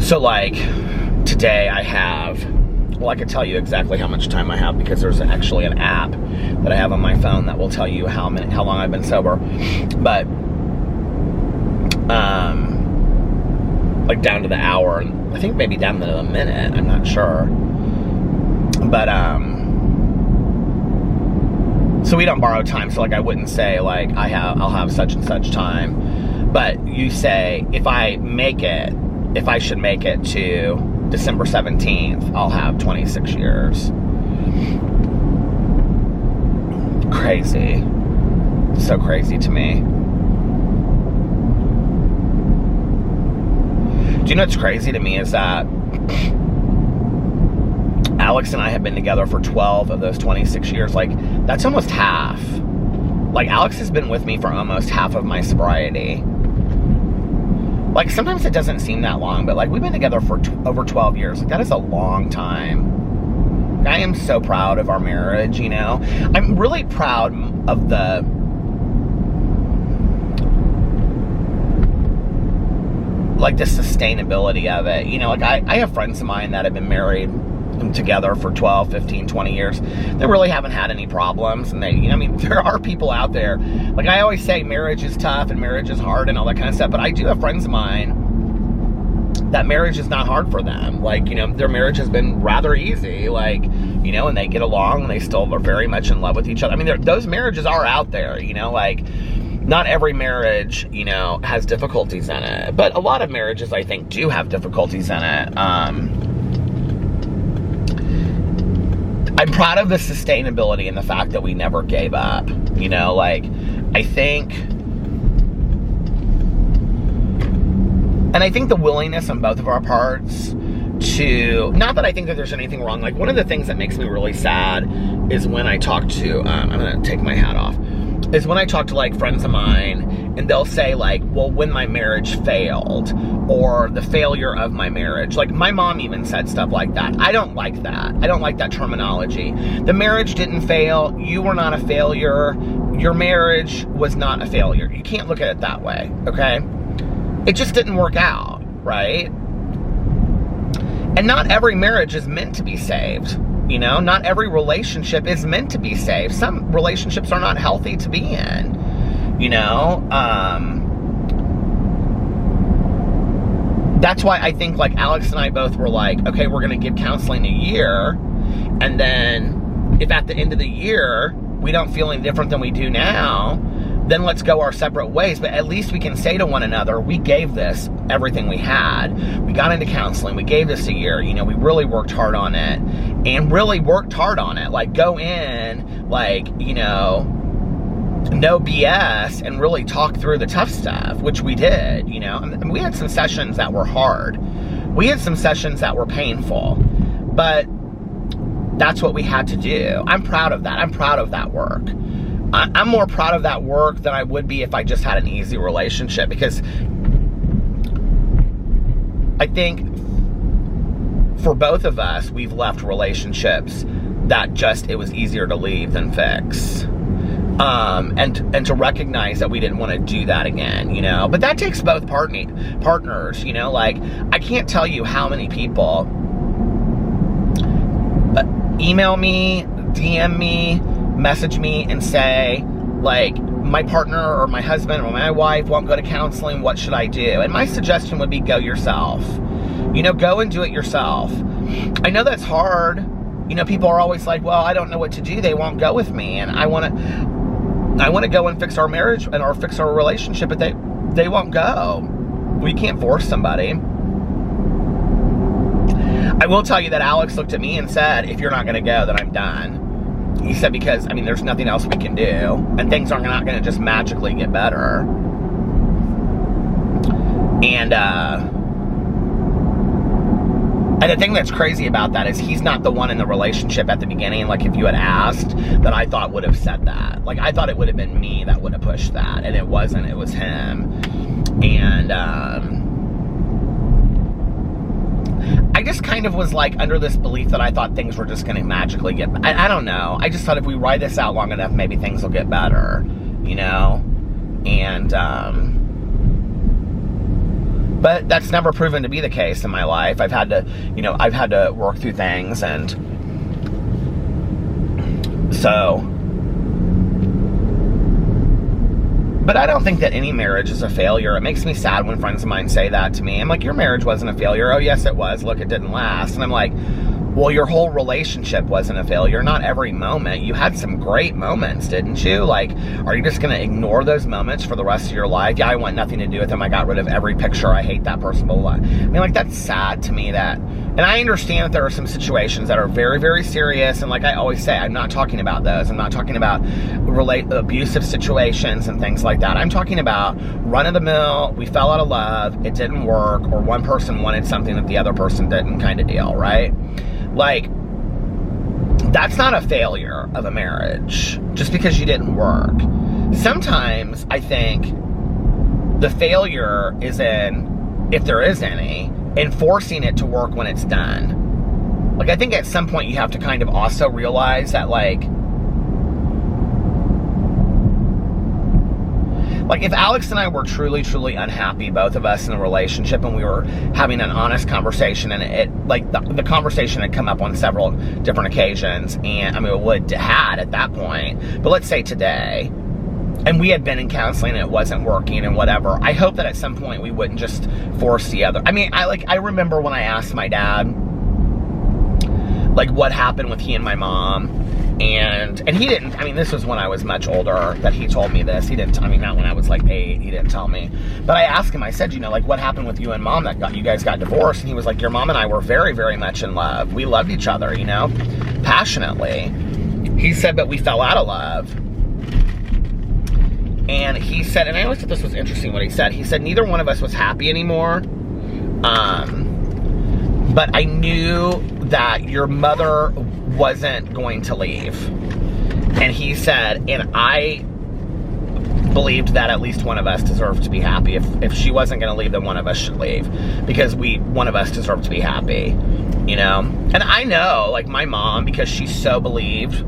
So like today I have, well, I could tell you exactly how much time I have, because there's actually an app that I have on my phone that will tell you how long I've been sober. But like down to the hour, and I think maybe down to the minute, I'm not sure. But so we don't borrow time. So like I wouldn't say like I'll have such and such time, but you say if I should make it to December 17th, I'll have 26 years. Crazy. So crazy to me. Do you know what's crazy to me is that Alex and I have been together for 12 of those 26 years. Like, that's almost half. Like, Alex has been with me for almost half of my sobriety. Like, sometimes it doesn't seem that long, but, like, we've been together for over 12 years. Like, that is a long time. I am so proud of our marriage, you know? I'm really proud of the sustainability of it. You know, like, I have friends of mine that have been married together for 12, 15, 20 years. They really haven't had any problems. And there are people out there. Like, I always say marriage is tough and marriage is hard and all that kind of stuff. But I do have friends of mine that marriage is not hard for them. Like, you know, their marriage has been rather easy. Like, you know, and they get along and they still are very much in love with each other. I mean, those marriages are out there, you know, like, not every marriage, you know, has difficulties in it. But a lot of marriages, I think, do have difficulties in it. I'm proud of the sustainability and the fact that we never gave up. You know, like, I think the willingness on both of our parts to, not that I think that there's anything wrong. Like, one of the things that makes me really sad is when I talk to, I'm going to take my hat off, is when I talk to, like, friends of mine, and they'll say, like, well, when my marriage failed, or the failure of my marriage. Like, my mom even said stuff like that. I don't like that. I don't like that terminology. The marriage didn't fail. You were not a failure. Your marriage was not a failure. You can't look at it that way, okay? It just didn't work out, right? And not every marriage is meant to be saved. You know, not every relationship is meant to be saved. Some relationships are not healthy to be in, you know? That's why I think, like, Alex and I both were like, okay, we're going to give counseling a year. And then if at the end of the year, we don't feel any different than we do now, then let's go our separate ways. But at least we can say to one another, we gave this everything we had. We got into counseling. We gave this a year. You know, we really worked hard on it. And really worked hard on it. Like, go in, like, you know, no BS, and really talk through the tough stuff, which we did, you know. And we had some sessions that were hard. We had some sessions that were painful. But that's what we had to do. I'm proud of that. I'm proud of that work. I'm more proud of that work than I would be if I just had an easy relationship, because I think for both of us, we've left relationships that just, it was easier to leave than fix. And to recognize that we didn't want to do that again, you know. But that takes both partners, you know. Like, I can't tell you how many people email me, DM me, message me and say, like, my partner or my husband or my wife won't go to counseling, what should I do? And my suggestion would be, go yourself. You know, go and do it yourself. I know that's hard. You know, people are always like, well, I don't know what to do. They won't go with me. And I want to go and fix our marriage or fix our relationship, but they won't go. We can't force somebody. I will tell you that Alex looked at me and said, if you're not going to go, then I'm done. He said, because, I mean, there's nothing else we can do, and things are not going to just magically get better. And the thing that's crazy about that is he's not the one in the relationship at the beginning. Like, if you had asked, that I thought would have said that. Like, I thought it would have been me that would have pushed that, and it wasn't. It was him. And I just kind of was, like, under this belief that I thought things were just going to magically get better. I don't know. I just thought if we ride this out long enough, maybe things will get better, you know? And, but that's never proven to be the case in my life. I've had to work through things, and so. But I don't think that any marriage is a failure. It makes me sad when friends of mine say that to me. I'm like, your marriage wasn't a failure. Oh, yes, it was. Look, it didn't last. And I'm like, well, your whole relationship wasn't a failure. Not every moment. You had some great moments, didn't you? Like, are you just going to ignore those moments for the rest of your life? Yeah, I want nothing to do with them. I got rid of every picture. I hate that person. Blah, blah. I mean, like, that's sad to me that, and I understand that there are some situations that are very, very serious. And like I always say, I'm not talking about those. I'm not talking about abusive situations and things like that. I'm talking about run-of-the-mill, we fell out of love, it didn't work, or one person wanted something that the other person didn't, kind of deal, right? Like, that's not a failure of a marriage, just because you didn't work. Sometimes, I think, the failure is in if there is any, and forcing it to work when it's done. Like, I think at some point you have to kind of also realize that, like if Alex and I were truly, truly unhappy, both of us in a relationship, and we were having an honest conversation, and the conversation had come up on several different occasions, and I mean, it would had at that point, but let's say today, and we had been in counseling and it wasn't working and whatever, I hope that at some point we wouldn't just force the other. I mean, I remember when I asked my dad, like, what happened with he and my mom, and he didn't, I mean, this was when I was much older that he told me this. He didn't, I mean, not when I was like 8, he didn't tell me. But I asked him, I said, you know, like, what happened with you and mom that you guys got divorced? And he was like, your mom and I were very, very much in love. We loved each other, you know, passionately. He said, but we fell out of love. And he said, and I always thought this was interesting what he said, neither one of us was happy anymore. But I knew that your mother wasn't going to leave. And he said, and I believed that at least one of us deserved to be happy. If she wasn't going to leave, then one of us should leave, because one of us deserved to be happy, you know? And I know, like, my mom, because she so believed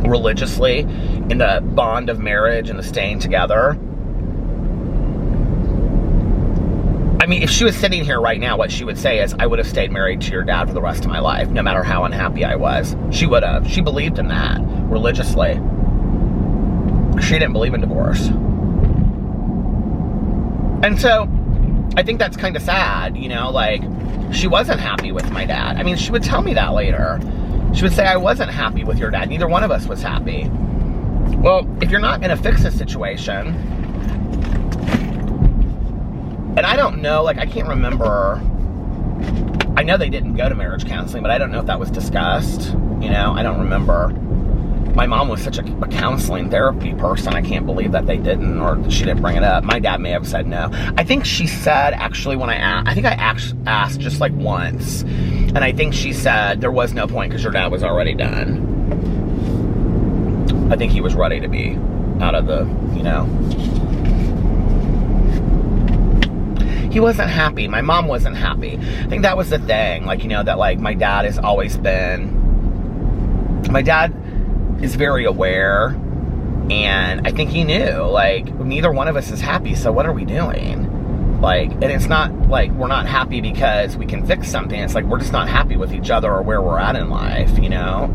religiously in the bond of marriage and the staying together. I mean, if she was sitting here right now, what she would say is, I would have stayed married to your dad for the rest of my life, no matter how unhappy I was. She would have. She believed in that religiously. She didn't believe in divorce. And so, I think that's kind of sad, you know, like, she wasn't happy with my dad. I mean, she would tell me that later. She would say, I wasn't happy with your dad. Neither one of us was happy. Well, if you're not going to fix a situation, and I don't know, like, I can't remember, I know they didn't go to marriage counseling, but I don't know if that was discussed, you know, I don't remember. My mom was such a counseling therapy person, I can't believe that they didn't, or she didn't bring it up. My dad may have said no. I think she said, actually, when I asked just like once, and I think she said there was no point because your dad was already done. I think he was ready to be out of the, you know. He wasn't happy. My mom wasn't happy. I think that was the thing. Like, you know, that, like, my dad has always been... My dad is very aware. And I think he knew, like, neither one of us is happy, so what are we doing? Like, and it's not, like, we're not happy because we can fix something. It's like, we're just not happy with each other or where we're at in life, you know?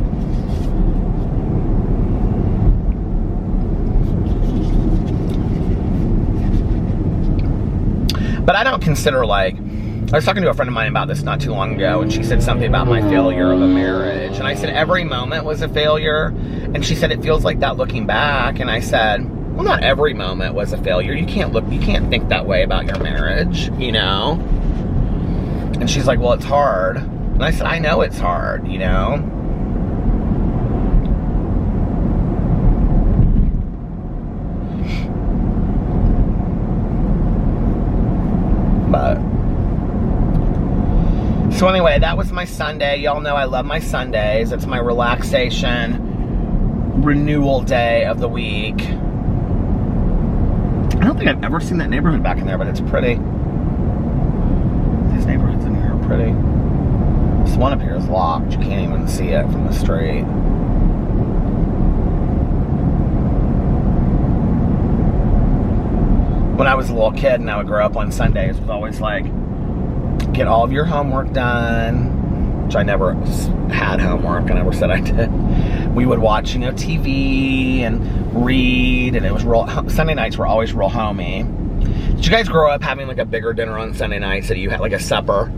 But I don't consider, like, I was talking to a friend of mine about this not too long ago, and she said something about my failure of a marriage. And I said, every moment was a failure. And she said, it feels like that looking back. And I said, well, not every moment was a failure. You can't think that way about your marriage, you know? And she's like, well, it's hard. And I said, I know it's hard, you know? But so anyway, that was my Sunday. Y'all know I love my Sundays. It's my relaxation renewal day of the week. I don't think I've ever seen that neighborhood back in there, but it's pretty. These neighborhoods in here are pretty. This one up here is locked. You can't even see it from the street. When I was a little kid and I would grow up on Sundays, it was always like, get all of your homework done, which I never had homework. I never said I did. We would watch, you know, TV and read, and it was real. Sunday nights were always real homey. Did you guys grow up having like a bigger dinner on Sunday nights that you had like a supper,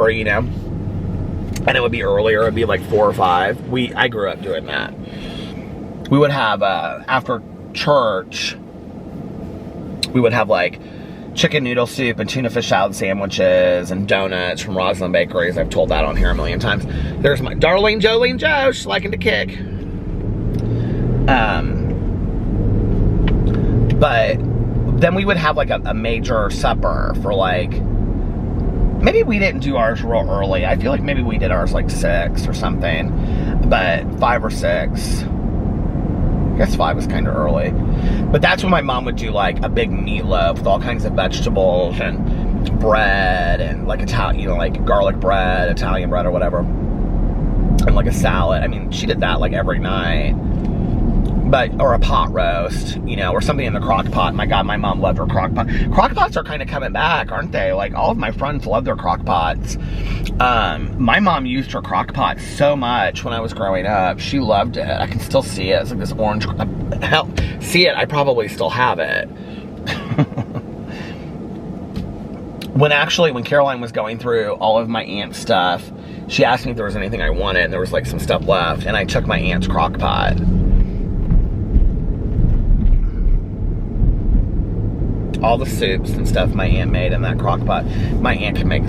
you know? And it would be earlier. It would be like 4 or 5. I grew up doing that. We would have after church. We would have like chicken noodle soup and tuna fish salad sandwiches and donuts from Roslyn Bakeries. I've told that on here a million times. There's my darling Jolene Joe. She's liking to kick. But then we would have like a major supper for like, maybe we didn't do ours real early. I feel like maybe we did ours like 6 or something, but 5 or 6. I guess 5 was kind of early. But that's when my mom would do like a big meatloaf with all kinds of vegetables and bread and like Italian, you know, like garlic bread, Italian bread or whatever, and like a salad. I mean, she did that like every night. But, or a pot roast, you know, or something in the crock pot. My God, my mom loved her crock pot. Crock pots are kind of coming back, aren't they? Like, all of my friends love their crock pots. My mom used her crock pot so much when I was growing up. She loved it. I can still see it. It's like this orange, hell, see it, I probably still have it. When Caroline was going through all of my aunt's stuff, she asked me if there was anything I wanted, and there was like some stuff left, and I took my aunt's crock pot. All the soups and stuff my aunt made in that crock pot. My aunt can make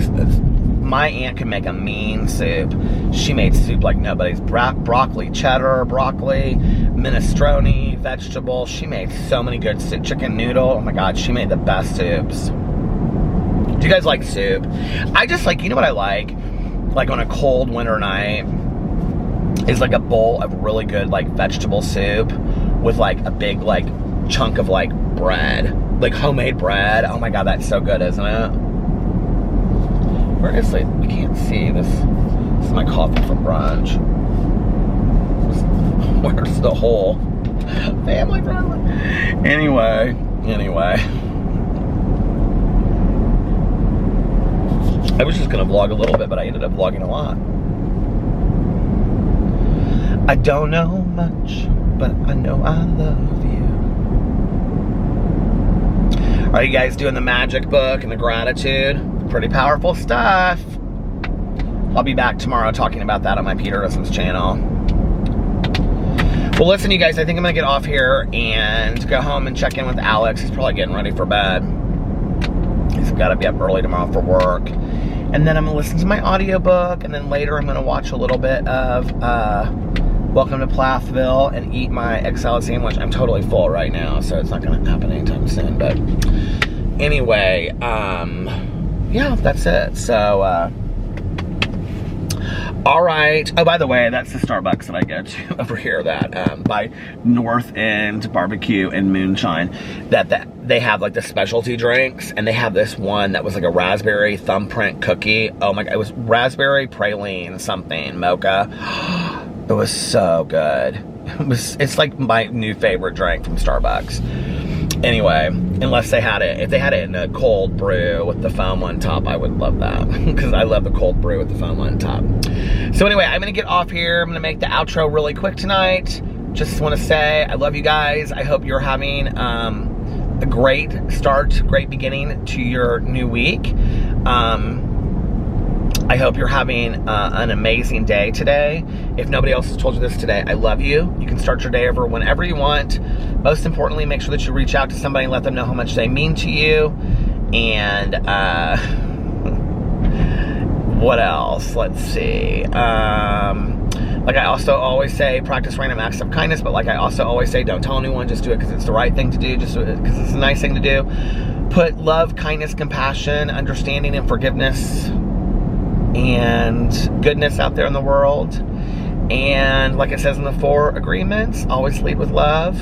a mean soup. She made soup like nobody's. Broccoli cheddar, broccoli, minestrone, vegetable. She made so many good soup. Chicken noodle. Oh my God, she made the best soups. Do you guys like soup? I just like, you know what I like? Like on a cold winter night is like a bowl of really good like vegetable soup with like a big like chunk of like bread. Like homemade bread. Oh my God, that's so good, isn't it? Where is it? I can't see this. This is my coffee from brunch. Where's the whole family friendly? Anyway. I was just gonna vlog a little bit, but I ended up vlogging a lot. I don't know much, but I know I love you. Are you guys doing the magic book and the gratitude? Pretty powerful stuff. I'll be back tomorrow talking about that on my Peterisms channel. Well, listen, you guys, I think I'm gonna get off here and go home and check in with Alex. He's probably getting ready for bed. He's gotta be up early tomorrow for work. And then I'm gonna listen to my audiobook, and then later I'm gonna watch a little bit of Welcome to Plathville and eat my egg salad sandwich. I'm totally full right now, so it's not gonna happen anytime soon. But anyway, yeah, that's it. So, all right. Oh, by the way, that's the Starbucks that I go to over here, that by North End Barbecue and Moonshine. That they have like the specialty drinks, and they have this one that was like a raspberry thumbprint cookie. Oh my God, it was raspberry praline something mocha. It was so good. It's like my new favorite drink from Starbucks. Anyway, unless they had it, if they had it in a cold brew with the foam on top, I would love that, because I love the cold brew with the foam on top. So anyway, I'm gonna get off here. I'm gonna make the outro really quick tonight. Just want to say I love you guys. I hope you're having a great start, great beginning to your new week. I hope you're having an amazing day today. If nobody else has told you this today, I love you. You can start your day over whenever you want. Most importantly, make sure that you reach out to somebody and let them know how much they mean to you. And what else? Let's see. Like I also always say, practice random acts of kindness. But like I also always say, don't tell anyone. Just do it because it's the right thing to do. Just do it because it's a nice thing to do. Put love, kindness, compassion, understanding, and forgiveness and goodness out there in the world. And like it says in the 4 agreements, always lead with love.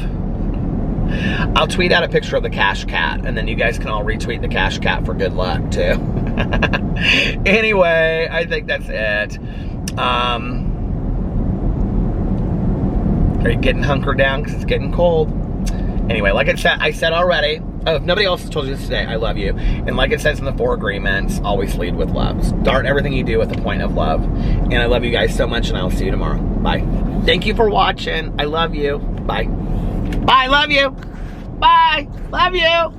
I'll tweet out a picture of the cash cat, and then you guys can all retweet the cash cat for good luck too. Anyway, I think that's it. Are you getting hunkered down because it's getting cold? Anyway, like I said already, oh, if nobody else has told you this today, I love you. And like it says in the 4 agreements, always lead with love. Start everything you do with a point of love. And I love you guys so much, and I'll see you tomorrow. Bye. Thank you for watching. I love you. Bye. Bye. Love you. Bye. Love you.